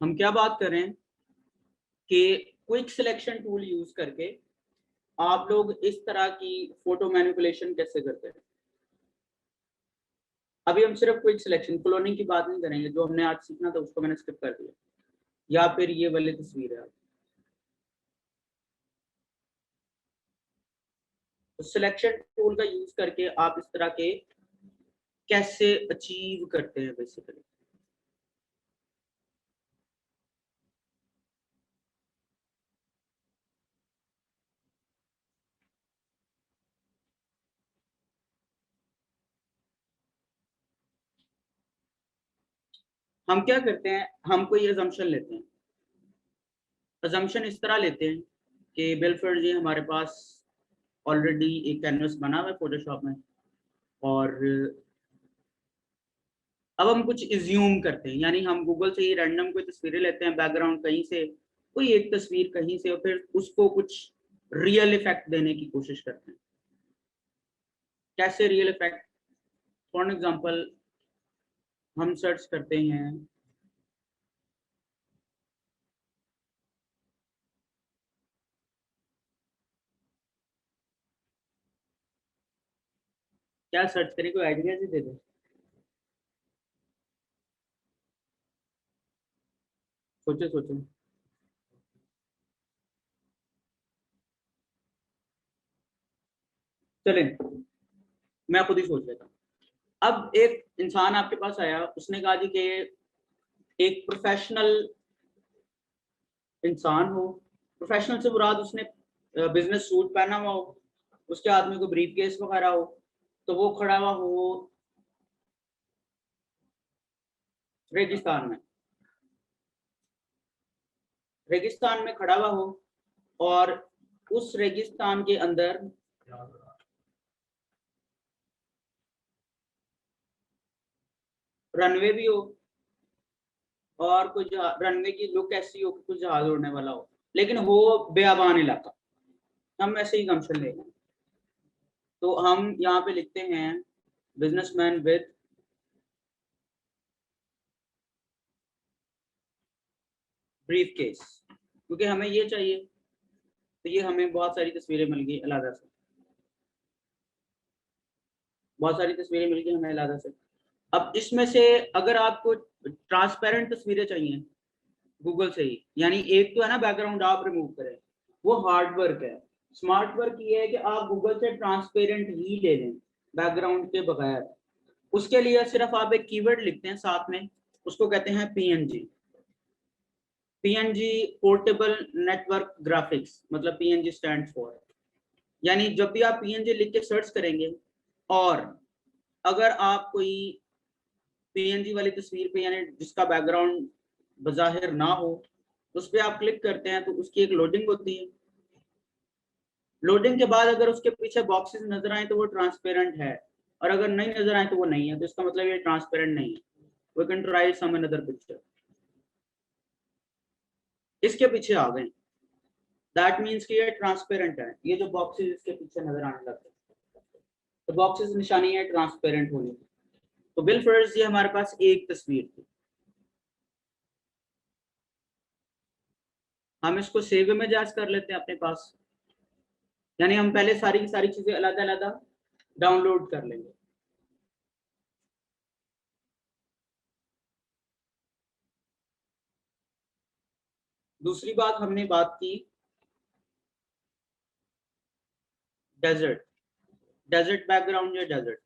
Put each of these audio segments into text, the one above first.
हम क्या बात कर रहे हैं कि क्विक सिलेक्शन टूल यूज करके आप लोग इस तरह की फोटो मैनिपुलेशन कैसे करते हैं। अभी हम सिर्फ क्विक सिलेक्शन, क्लोनिंग की बात नहीं करेंगे, जो हमने आज सीखना था उसको मैंने स्किप कर दिया। या फिर ये वाली तस्वीर है, तो सिलेक्शन टूल का यूज करके आप इस तरह के कैसे अचीव करते हैं बेसिकली। हम क्या करते हैं, हम कोई अजम्पशन लेते हैं। अजम्पशन इस तरह लेते हैं कि बिलफर्ड जी हमारे पास ऑलरेडी एक कैनवस बना हुआ है फोटोशॉप में, और अब हम कुछ इज्यूम करते हैं, यानी हम गूगल से ही रैंडम कोई तस्वीरें लेते हैं, बैकग्राउंड कहीं से, कोई एक तस्वीर कहीं से, और फिर उसको कुछ रियल इफेक्ट देने की कोशिश करते हैं। कैसे रियल इफेक्ट? फॉर एग्जांपल हम सर्च करते हैं क्या सर्च करें, कोई आइडिया दे दे। सोचो सोचो। चलें, मैं खुद ही सोच लेता हूँ। अब एक इंसान आपके पास आया, उसने कहा जी कि एक प्रोफेशनल इंसान हो, प्रोफेशनल से मुराद उसने बिजनेस सूट पहना हुआ हो, उसके हाथ में कोई ब्रीफ केस वगैरह हो, तो वो खड़ा हुआ हो रेगिस्तान में, रेगिस्तान में खड़ा हुआ हो, और उस रेगिस्तान के अंदर रनवे भी हो, और कुछ रनवे की लुक ऐसी हो कि कुछ जहाज उड़ने वाला हो, लेकिन हो बेआबान इलाका। हम ऐसे ही कमर्शियल ले लें, तो हम यहाँ पे लिखते हैं बिजनेसमैन विद ब्रीफ केस, क्योंकि हमें ये चाहिए। तो ये हमें बहुत सारी तस्वीरें मिल गई अलग से, बहुत सारी तस्वीरें मिल गई हमें अलग से। अब इसमें से अगर आपको ट्रांसपेरेंट तस्वीरें चाहिए गूगल से ही, यानी एक तो है ना बैकग्राउंड आप रिमूव करें, वो हार्ड वर्क है। स्मार्ट वर्क ये है कि आप गूगल से ट्रांसपेरेंट ही ले लें बैकग्राउंड के बगैर। उसके लिए सिर्फ आप एक कीवर्ड लिखते हैं साथ में, उसको कहते हैं PNG. PNG portable network graphics, मतलब पीएनजी स्टैंड फॉर, यानी जब भी आप पीएनजी लिख के सर्च करेंगे, और अगर आप कोई पीएनजी वाली तस्वीर पे, यानी जिसका बैकग्राउंड बज़ाहिर ना हो, उस पर आप क्लिक करते हैं तो उसकी एक लोडिंग होती है। लोडिंग के बाद अगर उसके पीछे बॉक्सेस नजर आए तो वो ट्रांसपेरेंट है, और अगर नहीं नजर आए तो वो नहीं है, तो इसका मतलब ये ट्रांसपेरेंट नहीं है। We can try some another picture. इसके पीछे आ गए, दैट मीन्स कि ये ट्रांसपेरेंट है। ये जो बॉक्सेस इसके पीछे नजर आने लगते हैं, तो बॉक्सेस निशानी है ट्रांसपेरेंट होने की। तो बिल फर्ज ये हमारे पास एक तस्वीर थी, हम इसको सेव इमेज एज कर लेते हैं अपने पास, यानी हम पहले सारी की सारी चीजें अलग अलग डाउनलोड कर लेंगे। दूसरी बात हमने बात की डेजर्ट, डेजर्ट बैकग्राउंड या डेजर्ट।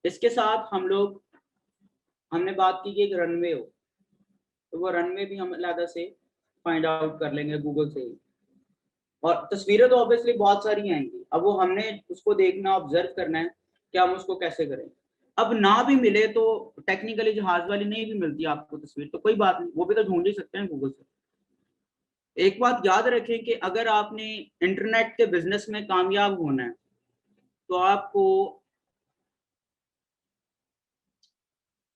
इसके साथ हम लोग, हमने बात की कि एक रनवे हो, तो वो रनवे भी हम अलग से फाइंड आउट कर लेंगे गूगल से ही। और तस्वीरें तो ऑब्वियसली बहुत सारी आएंगी, अब वो हमने उसको देखना, ऑब्जर्व करना है कि हम उसको कैसे करें। अब ना भी मिले तो टेक्निकली जहाज वाली नहीं भी मिलती आपको तस्वीर, तो कोई बात नहीं, वो भी तो ढूंढ ही सकते हैं गूगल से। एक बात याद रखें कि अगर आपने इंटरनेट के बिजनेस में कामयाब होना है, तो आपको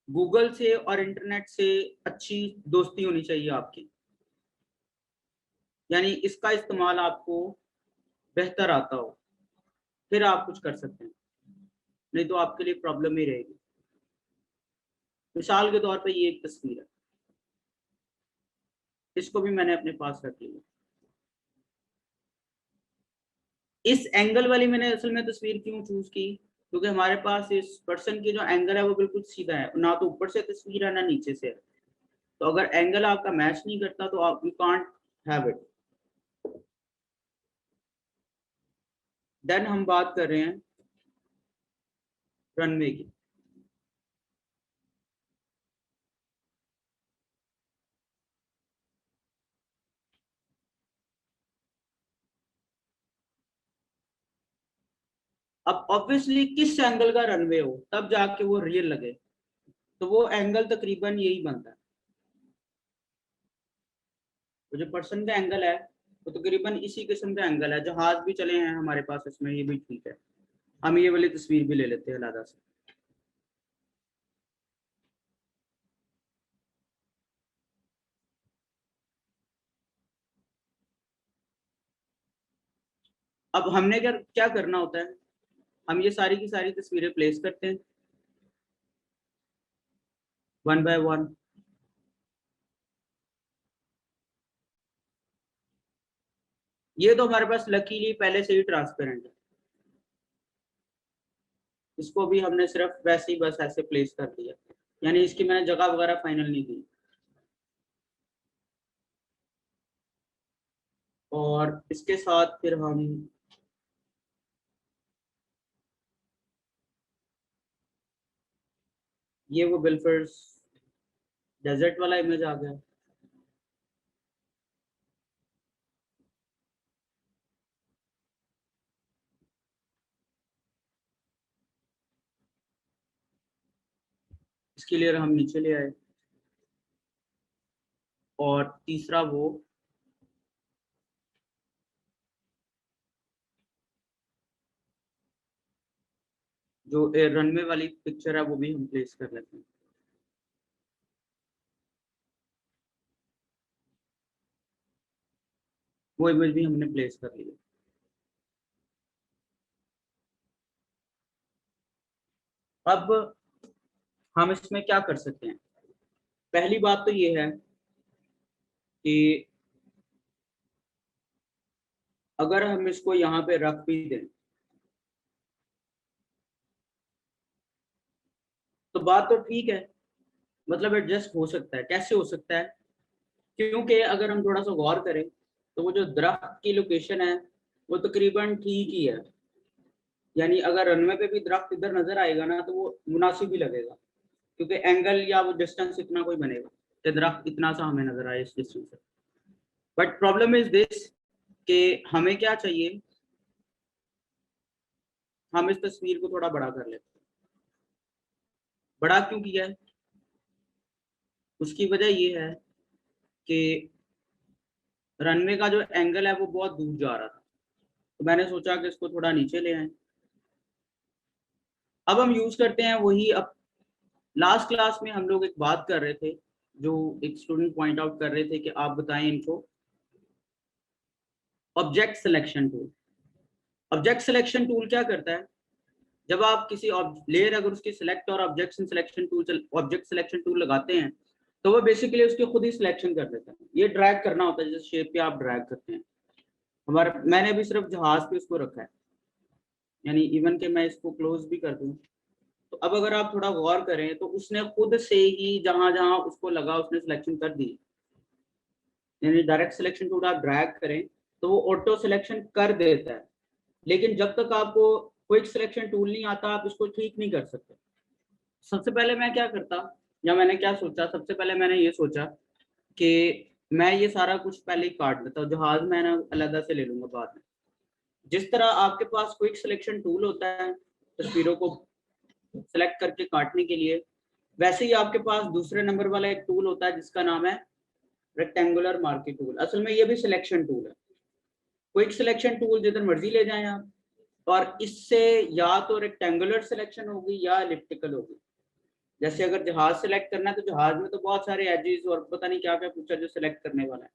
गूगल से और इंटरनेट से अच्छी दोस्ती होनी चाहिए आपकी, यानी इसका इस्तेमाल आपको बेहतर आता हो, फिर आप कुछ कर सकते हैं, नहीं तो आपके लिए प्रॉब्लम ही रहेगी। मिसाल के तौर पे ये एक तस्वीर है, इसको भी मैंने अपने पास रख लिया। इस एंगल वाली मैंने असल में तस्वीर क्यों चूज की, क्योंकि हमारे पास इस पर्सन की जो एंगल है वो बिल्कुल सीधा है, ना तो ऊपर से तस्वीर है ना नीचे से है। तो अगर एंगल आपका मैच नहीं करता तो आप you can't have it. Then हम बात कर रहे हैं रनवे की। अब ऑब्वियसली किस एंगल का रनवे हो तब जाके वो रियल लगे, तो वो एंगल तकरीबन यही बनता है। तो जो पर्सन का एंगल है वो तकरीबन इसी किस्म का एंगल है। जहाज भी चले हैं हमारे पास इसमें, ये भी ठीक है। हम ये वाली तस्वीर भी ले लेते हैं अलग से। अब हमने क्या क्या करना होता है, हम ये सारी की सारी तस्वीरें प्लेस करते हैं वन बाय वन। ये तो हमारे पास लकीली पहले से ही ट्रांसपेरेंट है, इसको भी हमने सिर्फ वैसे ही बस ऐसे प्लेस कर दिया, यानी इसकी मैंने जगह वगैरह फाइनल नहीं की। और इसके साथ फिर हम ये वो बिलफर्स डेजर्ट वाला इमेज आ गया। इसके लिए हम नीचे ले आए। और तीसरा वो जो रनवे वाली पिक्चर है वो भी हम प्लेस कर लेते हैं। वो इमेज भी हमने प्लेस कर लिया। अब हम इसमें क्या कर सकते हैं, पहली बात तो ये है कि अगर हम इसको यहाँ पे रख भी दें तो बात तो ठीक है, मतलब एडजस्ट हो सकता है। कैसे हो सकता है, क्योंकि अगर हम थोड़ा सा गौर करें तो वो जो दरख्त की लोकेशन है वो तकरीबन ठीक ही है। यानी अगर रनवे पे भी दरख्त इधर नजर आएगा ना तो वो मुनासिब ही लगेगा, क्योंकि एंगल या वो डिस्टेंस इतना कोई बनेगा कि दरख्त इतना सा हमें नजर आए इस डिस्टेंस से। बट प्रॉब्लम इज दिस कि हमें क्या चाहिए, हम इस तस्वीर को थोड़ा बड़ा कर लेते हैं। बड़ा क्यों किया है, उसकी वजह ये है कि रनवे का जो एंगल है वो बहुत दूर जा रहा था, तो मैंने सोचा कि इसको थोड़ा नीचे ले आए। अब हम यूज करते हैं वही। अब लास्ट क्लास में हम लोग एक बात कर रहे थे, जो एक स्टूडेंट पॉइंट आउट कर रहे थे कि आप बताएं इनको object selection tool. Object selection tool क्या करता है, जब आप किसी लेयर अगर उसकी सिलेक्ट और ऑब्जेक्ट सिलेक्शन टूल लगाते हैं तो वो बेसिकली उसकी खुद ही सिलेक्शन कर देता है। ये ड्रैग करना होता है, जैसे शेप पे आप ड्रैग करते हैं। हमारा मैंने भी सिर्फ जहाज पे इसको रखा है, यानी इवन के मैं इसको क्लोज भी कर दूं तो अब अगर आप थोड़ा गौर करें तो उसने खुद से ही जहां जहां उसको लगा उसने सिलेक्शन कर दी। यानी डायरेक्ट सिलेक्शन टूल आप ड्रैग करें तो वो ऑटो सिलेक्शन कर देता है, लेकिन जब तक आपको क्विक सिलेक्शन टूल नहीं आता आप इसको ठीक नहीं कर सकते। सबसे पहले मैं क्या करता, या मैंने क्या सोचा, सबसे पहले मैंने ये सोचा कि मैं ये सारा कुछ पहले ही काट लेता हूँ, जहाज मैं ना अलग से ले लूंगा बाद में। जिस तरह आपके पास क्विक सिलेक्शन टूल होता है तस्वीरों को सिलेक्ट करके काटने के लिए, वैसे ही आपके पास दूसरे नंबर वाला एक टूल होता है जिसका नाम है रेक्टेंगुलर मार्की टूल। असल में ये भी सिलेक्शन टूल है। क्विक सिलेक्शन टूल जिधर मर्जी ले जाएं आप, और इससे या तो रेक्टेंगुलर सिलेक्शन होगी या एलिप्टिकल होगी। जैसे अगर जहाज सिलेक्ट करना है तो जहाज में तो बहुत सारे एजेस और पता नहीं क्या क्या पूछा जो सिलेक्ट करने वाला है।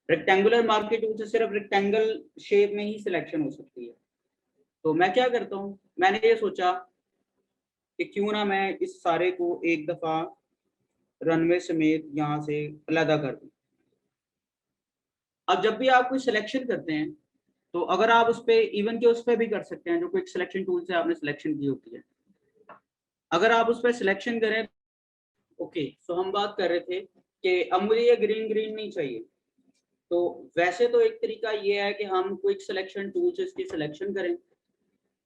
रेक्टेंगुलर मार्की टूल से सिर्फ रेक्टेंगल शेप में ही सिलेक्शन हो सकती है। तो मैं क्या करता हूँ, मैंने ये सोचा कि क्यों ना मैं इस सारे को एक दफा रनवे समेत यहाँ से अलहदा कर दूं। अब जब भी आप कोई सिलेक्शन करते हैं तो अगर आप उस पर इवन के उस पर भी कर सकते हैं, जो कोई सिलेक्शन टूल से आपने सिलेक्शन की होती है, अगर आप उस पर सिलेक्शन करें। ओके, सो हम बात कर रहे थे कि अब मुझे ये ग्रीन ग्रीन नहीं चाहिए, तो वैसे तो एक तरीका ये है कि हम क्विक सिलेक्शन टूल से इसकी सिलेक्शन करें।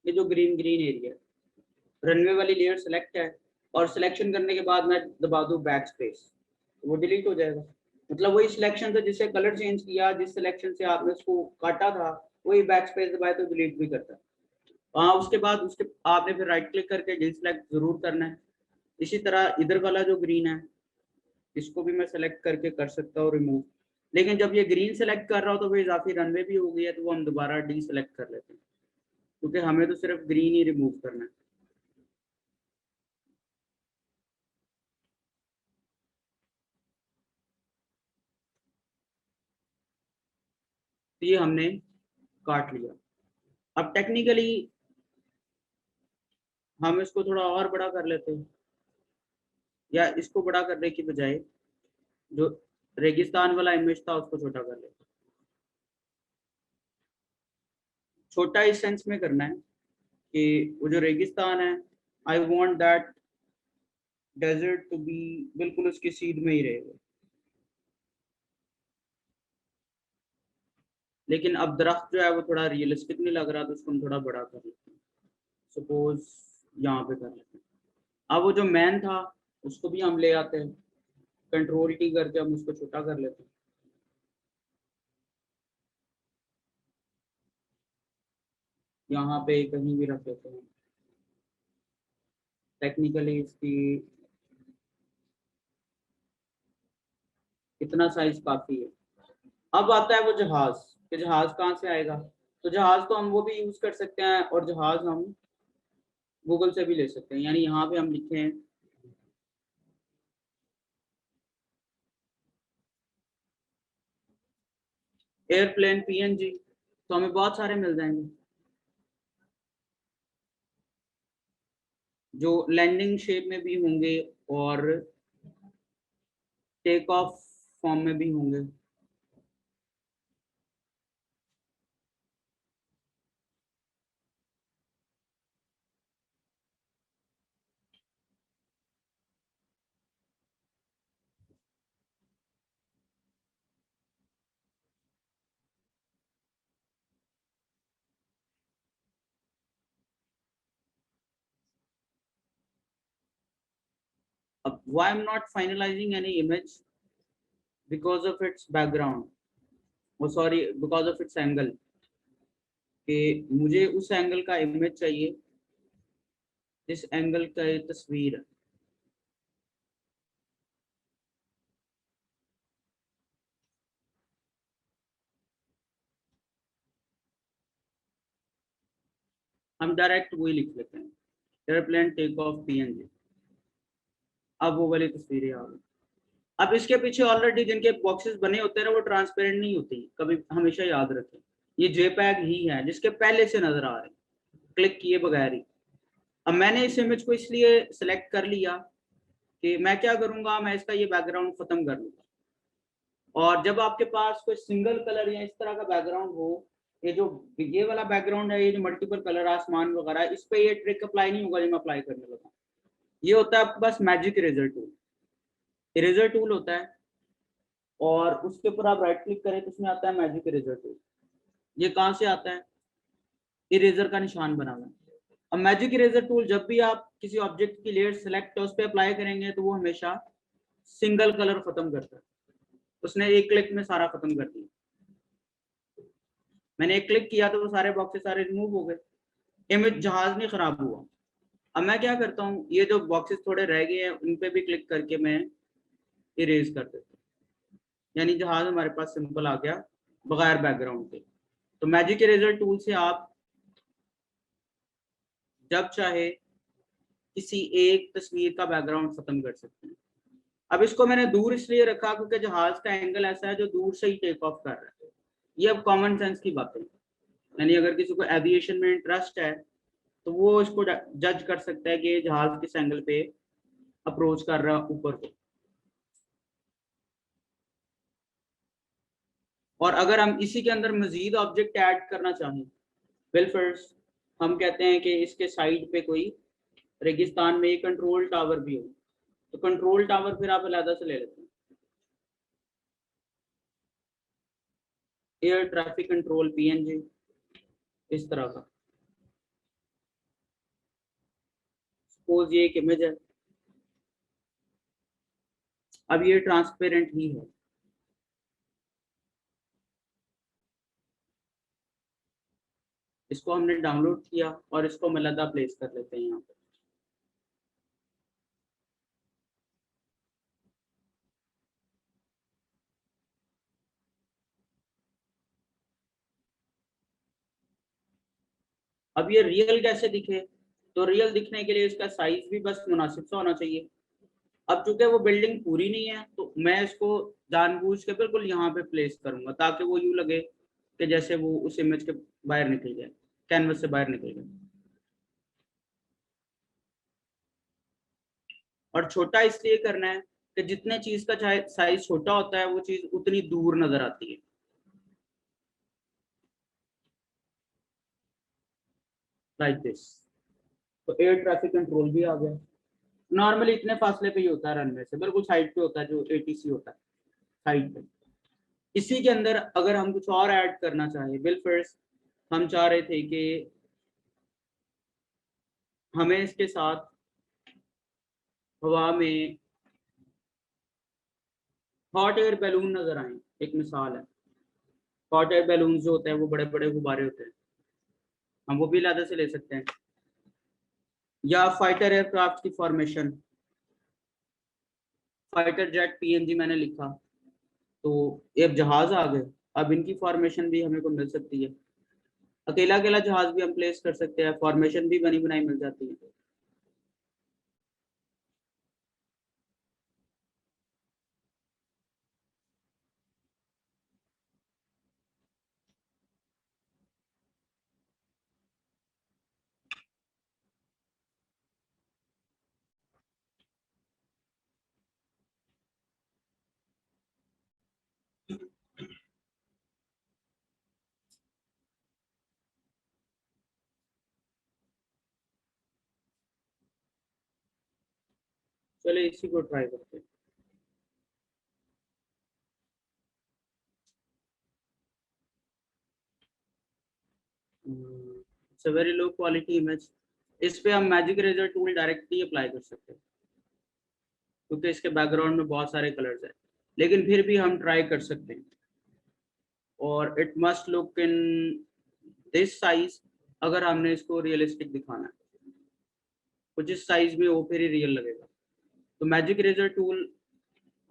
ये जो ग्रीन ग्रीन एरिया रनवे वाली लेयर सिलेक्ट है, और सिलेक्शन करने के बाद मैं दबा दूं बैक स्पेस, वो डिलीट हो जाएगा। मतलब वही सिलेक्शन था जिससे कलर चेंज किया, जिस सिलेक्शन से आपने उसको काटा था, वही बैक स्पेस दबाए तो डिलीट भी करता है। हाँ, उसके बाद उसके आपने फिर राइट क्लिक करके डिसलेक्ट जरूर करना है। इसी तरह इधर वाला जो ग्रीन है, इसको भी मैं सेलेक्ट करके कर सकता हूँ रिमूव। लेकिन जब ये ग्रीन सेलेक्ट कर रहा हो तो वो इजाफी रनवे भी हो गई है, तो वो हम दोबारा डी सेलेक्ट कर लेते हैं, क्योंकि हमें तो सिर्फ ग्रीन ही रिमूव करना है। तो ये हमने काट लिया। अब टेक्निकली हम इसको थोड़ा और बड़ा कर लेते हैं, या इसको बड़ा करने की बजाय जो रेगिस्तान वाला इमेज था उसको छोटा कर लेते हैं। छोटा इस सेंस में करना है कि वो जो रेगिस्तान है, I want that desert to be बिल्कुल उसकी सीध में ही रहेगा। लेकिन अब दरख्त जो है वो थोड़ा रियलिस्टिक नहीं लग रहा, तो उसको हम थोड़ा बड़ा कर लेते हैं। सपोज यहाँ पे कर लेते हैं। अब वो जो मैन था उसको भी हम ले आते हैं, कंट्रोल की करके हम उसको छोटा कर लेते हैं। यहाँ पे कहीं भी रख देते हैं। टेक्निकली इसकी इतना साइज काफी है। अब आता है वो जहाज, कि जहाज कहाँ से आएगा। तो जहाज तो हम वो भी यूज कर सकते हैं, और जहाज हम गूगल से भी ले सकते हैं। यानी यहाँ पे हम लिखे हैं एयरप्लेन पीएनजी, तो हमें बहुत सारे मिल जाएंगे जो लैंडिंग शेप में भी होंगे और टेक ऑफ फॉर्म में भी होंगे। अब why I'm not finalizing any image, because of its background, oh sorry, because of its angle, कि मुझे उस एंगल का इमेज चाहिए जिस एंगल का ये तस्वीर है। हम डायरेक्ट वही लिख लेते हैं, एयरप्लेन टेक ऑफ पीएनजी। अब वो वाली तस्वीरें आ गई। अब इसके पीछे ऑलरेडी जिनके बॉक्सेस बने होते हैं ना, वो ट्रांसपेरेंट नहीं होती कभी, हमेशा याद रखें। ये जेपैग ही है जिसके पहले से नजर आ रहे हैं, क्लिक किए बगैर ही। अब मैंने इस इमेज को इसलिए सिलेक्ट कर लिया कि मैं क्या करूंगा, मैं इसका ये बैकग्राउंड खत्म कर लूंगा। और जब आपके पास कोई सिंगल कलर या इस तरह का बैकग्राउंड हो, ये वाला बैकग्राउंड है, ये जो मल्टीपल कलर आसमान वगैरह, इस पे ये ट्रिक अप्लाई नहीं होगा जो मैं अप्लाई करने लगा। ये होता है आपके पास magic eraser tool. Eraser tool होता है और उसके ऊपर आप राइट क्लिक करें तो उसमें आता है मैजिक इरेजर टूल। ये कहाँ से आता है, इरेजर का निशान बना हुआ है। अब मैजिक इरेजर टूल जब भी आप किसी ऑब्जेक्ट की लेयर सेलेक्ट उस पर अप्लाई करेंगे तो वो हमेशा सिंगल कलर खत्म करता है। उसने एक क्लिक में सारा खत्म कर दिया। मैंने एक क्लिक किया तो वो सारे बॉक्सेस सारे रिमूव हो गए, इमेज जहाज नहीं खराब हुआ। अब मैं क्या करता हूँ, ये जो बॉक्सेस थोड़े रह गए हैं उन पे भी क्लिक करके मैं इरेज कर देता हूँ। यानी जहाज हमारे पास सिंपल आ गया बगैर बैकग्राउंड के। तो मैजिक इरेजर टूल से आप जब चाहे किसी एक तस्वीर का बैकग्राउंड खत्म कर सकते हैं। अब इसको मैंने दूर इसलिए रखा क्योंकि जहाज का एंगल ऐसा है जो दूर से ही टेक ऑफ कर रहा है। ये अब कॉमन सेंस की बातें, यानी अगर किसी को एविएशन में इंटरेस्ट है तो वो इसको जज कर सकता है कि ये जहाज किस एंगल पे अप्रोच कर रहा है ऊपर को। और अगर हम इसी के अंदर मजीद ऑब्जेक्ट ऐड करना चाहें, वेल फर्स्ट हम कहते हैं कि इसके साइड पे कोई रेगिस्तान में कंट्रोल टावर भी हो, तो कंट्रोल टावर फिर आप अलग से ले लेते हैं। एयर ट्रैफिक कंट्रोल PNG इस तरह का, सपोज ये एक इमेज है, अब ये ट्रांसपेरेंट ही है, इसको हमने डाउनलोड किया और इसको हम अलग प्लेस कर लेते हैं यहाँ पे। अब ये रियल कैसे दिखे, तो रियल दिखने के लिए इसका साइज भी बस मुनासिब सा होना चाहिए। अब चूंकि वो बिल्डिंग पूरी नहीं है तो मैं इसको जानबूझ के बिल्कुल यहाँ पे प्लेस करूंगा ताकि वो यूं लगे कि जैसे वो उस इमेज के बाहर निकल जाए, कैनवस से बाहर निकल जाए। और छोटा इसलिए करना है कि जितने चीज का चाहे साइज छोटा होता है वो चीज उतनी दूर नजर आती है। लाइक दिस, तो एयर ट्रैफिक कंट्रोल भी आ गया। नॉर्मली इतने फासले पे ही होता है रनवे से, बिल्कुल साइड पे होता है जो ATC होता है साइड पे। इसी के अंदर अगर हम कुछ और ऐड करना चाहें, बिल फर्स्ट हम चाह रहे थे कि हमें इसके साथ हवा में हॉट एयर बैलून नजर आए। एक मिसाल है, हॉट एयर बैलून जो होते हैं वो बड़े बड़े गुब्बारे होते हैं, हम वो भी लादे से ले सकते हैं। या फाइटर एयरक्राफ्ट की फॉर्मेशन, फाइटर जेट PNG मैंने लिखा, तो ये अब जहाज आ गए, अब इनकी फॉर्मेशन भी हमें को मिल सकती है। अकेला अकेला जहाज भी हम प्लेस कर सकते हैं, फॉर्मेशन भी बनी बनाई मिल जाती है। चलिए इसी को ट्राई करते हैं। It's a very low quality image. इस पे हम magic razor tool directly apply कर सकते हैं क्योंकि इसके बैकग्राउंड में बहुत सारे कलर्स हैं, लेकिन फिर भी हम ट्राई कर सकते हैं। और it must look in this size, अगर हमने इसको रियलिस्टिक दिखाना है कुछ इस साइज में वो फिर ही रियल लगेगा। तो मैजिक रेजर टूल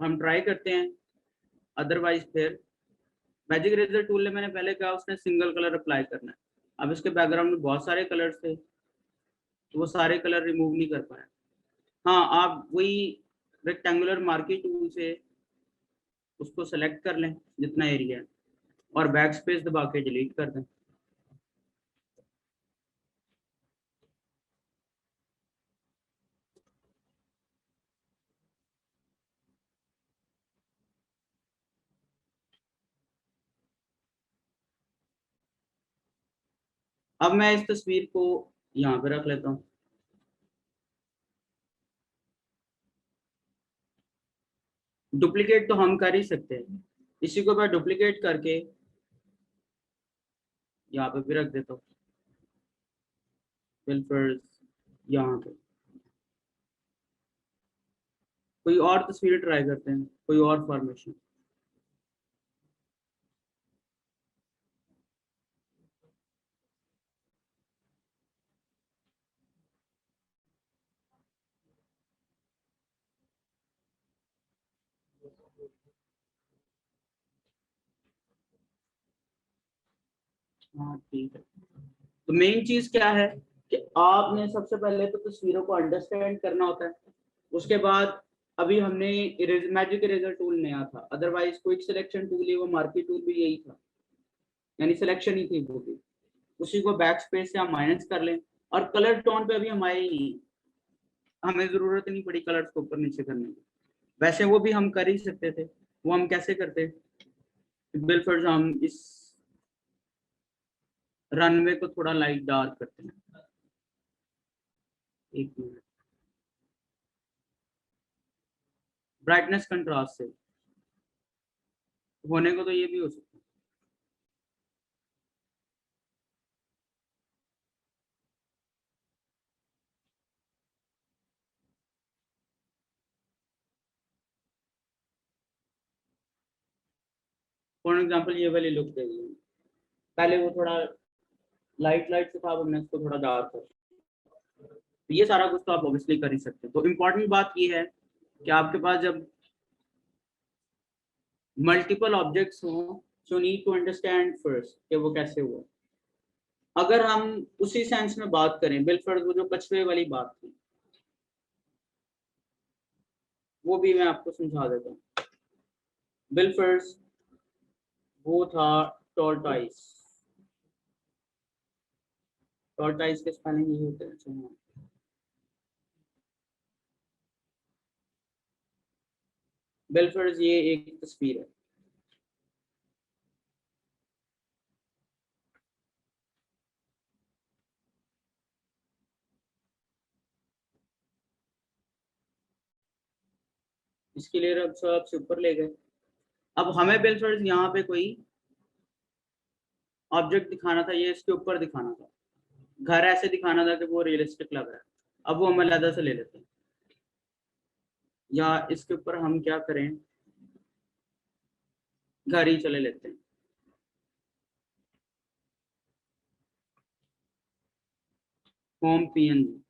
हम ट्राई करते हैं, अदरवाइज फिर मैजिक रेजर टूल ने मैंने पहले कहा उसने सिंगल कलर अप्लाई करना है। अब इसके बैकग्राउंड में बहुत सारे कलर्स थे तो वो सारे कलर रिमूव नहीं कर पाया। हाँ, आप वही रेक्टेंगुलर मार्की टूल से उसको सेलेक्ट कर लें जितना एरिया है और बैक स्पेस दबा के डिलीट कर दें। अब मैं इस तस्वीर को यहाँ पे रख लेता हूँ। डुप्लीकेट तो हम कर ही सकते हैं, इसी को मैं डुप्लीकेट करके यहाँ पे भी रख देता हूँ, फिल्टर्स यहाँ पे। कोई और तस्वीर ट्राई करते हैं, कोई और फॉर्मेशन। हाँ ठीक है। तो मेन चीज क्या है कि आपने सबसे पहले तो तस्वीरों को अंडरस्टैंड करना होता है, उसके बाद अभी हमने मैजिक इरेजर टूल नया था, अदरवाइज क्विक सिलेक्शन टूल ही वो मार्की टूल भी यही था, यानी सिलेक्शन ही थी वो भी। उसी को बैक स्पेस से हम माइनस कर लें और कलर टोन पे अभी हम आए ही नहीं, हमें जरूरत नहीं पड़ी कलर्स को ऊपर नीचे करने की। वैसे वो भी हम कर ही सकते थे, वो हम कैसे करते, बिलफर्ड हम इस रनवे को थोड़ा लाइट डार्क करते हैं, एक मिनट, ब्राइटनेस कंट्रास्ट से होने को तो ये भी हो सकता है। फॉर एग्जाम्पल ये वाली लुक देगी, पहले वो थोड़ा लाइट लाइट से था, हमने इसको थोड़ा डार्क कर, तो ये सारा कुछ तो आप ऑब्वियसली कर ही सकते हैं। तो इम्पोर्टेंट बात ये है कि आपके पास जब मल्टीपल ऑब्जेक्ट्स हो, so need to understand first कि वो कैसे हुआ। अगर हम उसी सेंस में बात करें, बिलफर्ड वो जो कछुए वाली बात थी, वो भी मैं आपको समझा देता हूँ। बिलफर्ड वो था टॉर्टाइस, टॉर्टाइस के स्पेलिंग ये होते हैं। बिलफर्ड ये एक तस्वीर है, इसके लिए अब सबसे ऊपर ले गए। अब हमें बिलफर्ड यहाँ पे कोई ऑब्जेक्ट दिखाना था, ये इसके ऊपर दिखाना था, घर ऐसे दिखाना था कि वो रियलिस्टिक लग रहा है। अब वो हम अलग से ले लेते हैं, या इसके ऊपर हम क्या करें, घर ही चले लेते हैं। होम पीएनजी,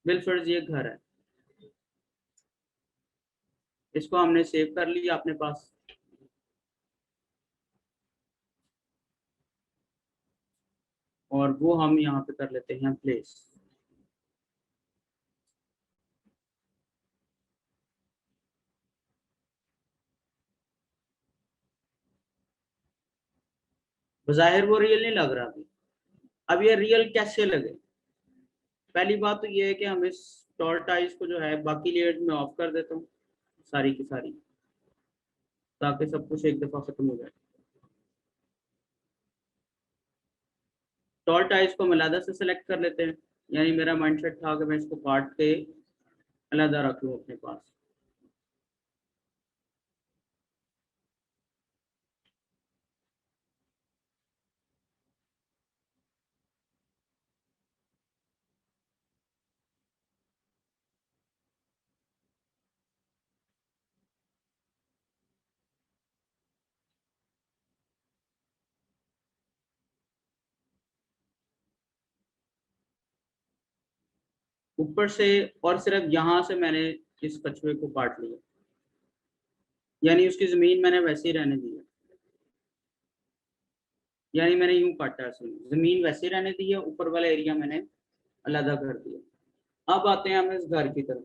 बिलफर्ड ये घर है, इसको हमने सेव कर लिया अपने पास। और वो हम यहाँ पे कर लेते हैं प्लेस। बज़ाहिर वो रियल नहीं लग रहा अभी। अब ये रियल कैसे लगे? पहली बात तो ये है कि हम इस टॉर्टाइज को जो है बाकी लेयर्स में ऑफ कर देता हूँ, सारी की सारी, ताकि सब कुछ एक दफा खत्म हो जाए। टॉर्टाइज को हम अलग से सिलेक्ट कर लेते हैं, यानी मेरा माइंडसेट था कि मैं इसको काट के अलग रख लूँ अपने पास। ऊपर से और सिर्फ यहाँ से मैंने इस कछुए को काट लिया, यानी उसकी जमीन मैंने वैसे ही रहने दी है, यानी मैंने यूं काटा है, जमीन वैसे ही रहने दी है, ऊपर वाला एरिया मैंने अलग कर दिया। अब आते हैं हम इस घर की तरफ।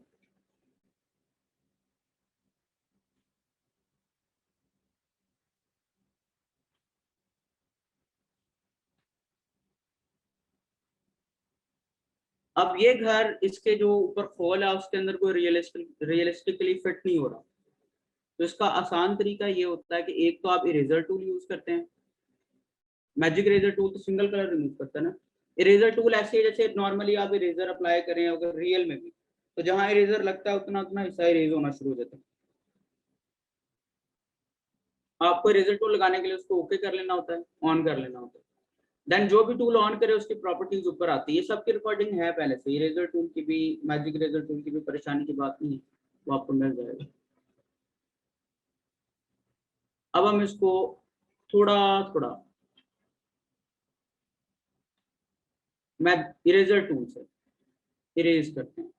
अब ये घर, इसके जो ऊपर खोल है उसके अंदर कोई रियलिस्टिकली फिट नहीं हो रहा। तो इसका आसान तरीका ये होता है कि एक तो आप इरेजर टूल यूज करते हैं। मैजिक इरेजर टूल तो सिंगल कलर रिमूव करता है ना। इरेजर टूल ऐसे ही जैसे नॉर्मली आप इरेजर अप्लाई करें अगर रियल में भी, तो जहां इरेजर लगता है उतना उतना हिस्सा इरेज होना शुरू हो जाता है। आपको इरेजर टूल लगाने के लिए उसको ओके कर लेना होता है, ऑन कर लेना होता है। देन जो भी टूल ऑन करे उसकी प्रॉपर्टीज ऊपर आती है। सबकी रिकॉर्डिंग है पहले से, इरेजर टूल की भी, मैजिक इरेजर टूल की भी, परेशानी की बात नहीं है, वो आपको मिल जाएगा। अब हम इसको थोड़ा थोड़ा मैं इरेजर टूल से इरेज करते हैं,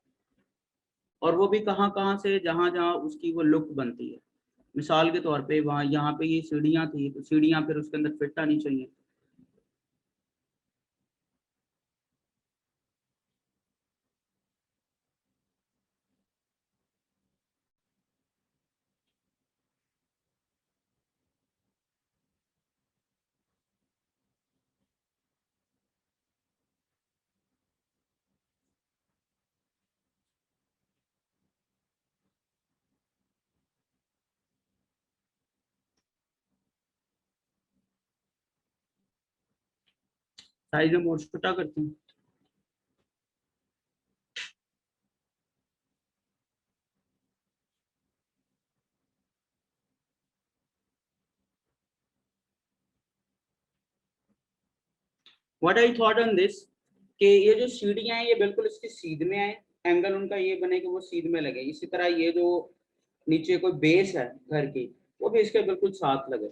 और वो भी कहाँ कहाँ से, जहां जहां उसकी वो लुक बनती है। मिसाल के तौर पे वहां यहाँ पे ये सीढ़ियाँ थी, तो सीढ़ियाँ फिर उसके अंदर फिट आनी चाहिए। साइज हम और छोटा करते हैं। What I thought on this कि ये जो सीढ़ियां हैं ये बिल्कुल इसके सीध में आए, एंगल उनका ये बने कि वो सीध में लगे। इसी तरह ये जो नीचे कोई बेस है घर की, वो भी इसके बिल्कुल साथ लगे।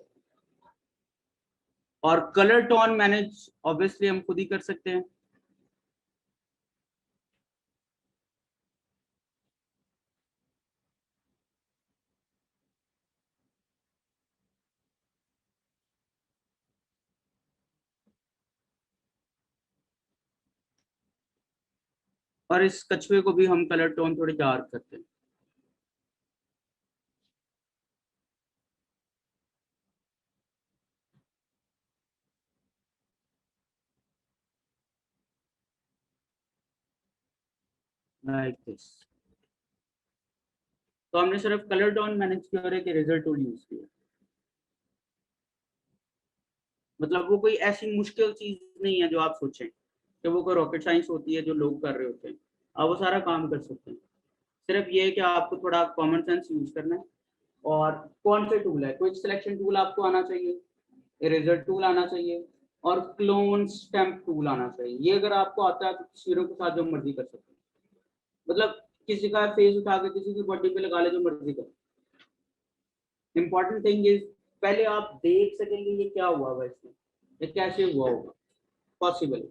और कलर टोन मैनेज ऑब्वियसली हम खुद ही कर सकते हैं। और इस कछुए को भी हम कलर टोन थोड़ी डार्क करते हैं। Like this. तो हमने सिर्फ कलर टोन मैनेज किया और एक इरेजर टूल यूज किया। मतलब वो कोई ऐसी मुश्किल चीज नहीं है जो आप सोचें कि वो कोई रॉकेट साइंस होती है जो लोग कर रहे होते हैं। आप वो सारा काम कर सकते हैं। सिर्फ ये है कि आपको थोड़ा कॉमन सेंस यूज करना है। और कौन से टूल है, क्विक सिलेक्शन टूल आपको आना चाहिए, इरेजर टूल आना चाहिए, और क्लोन स्टैम्प टूल आना चाहिए। ये अगर आपको आता है तो तस्वीरों के साथ जो मर्जी कर सकते हैं। मतलब किसी का फेस उठा के किसी की बॉडी पे लगा ले, जो मर्जी कर। इंपॉर्टेंट थिंग इज पहले आप देख सकेंगे ये क्या हुआ होगा, इसमें ये कैसे हुआ होगा, पॉसिबल।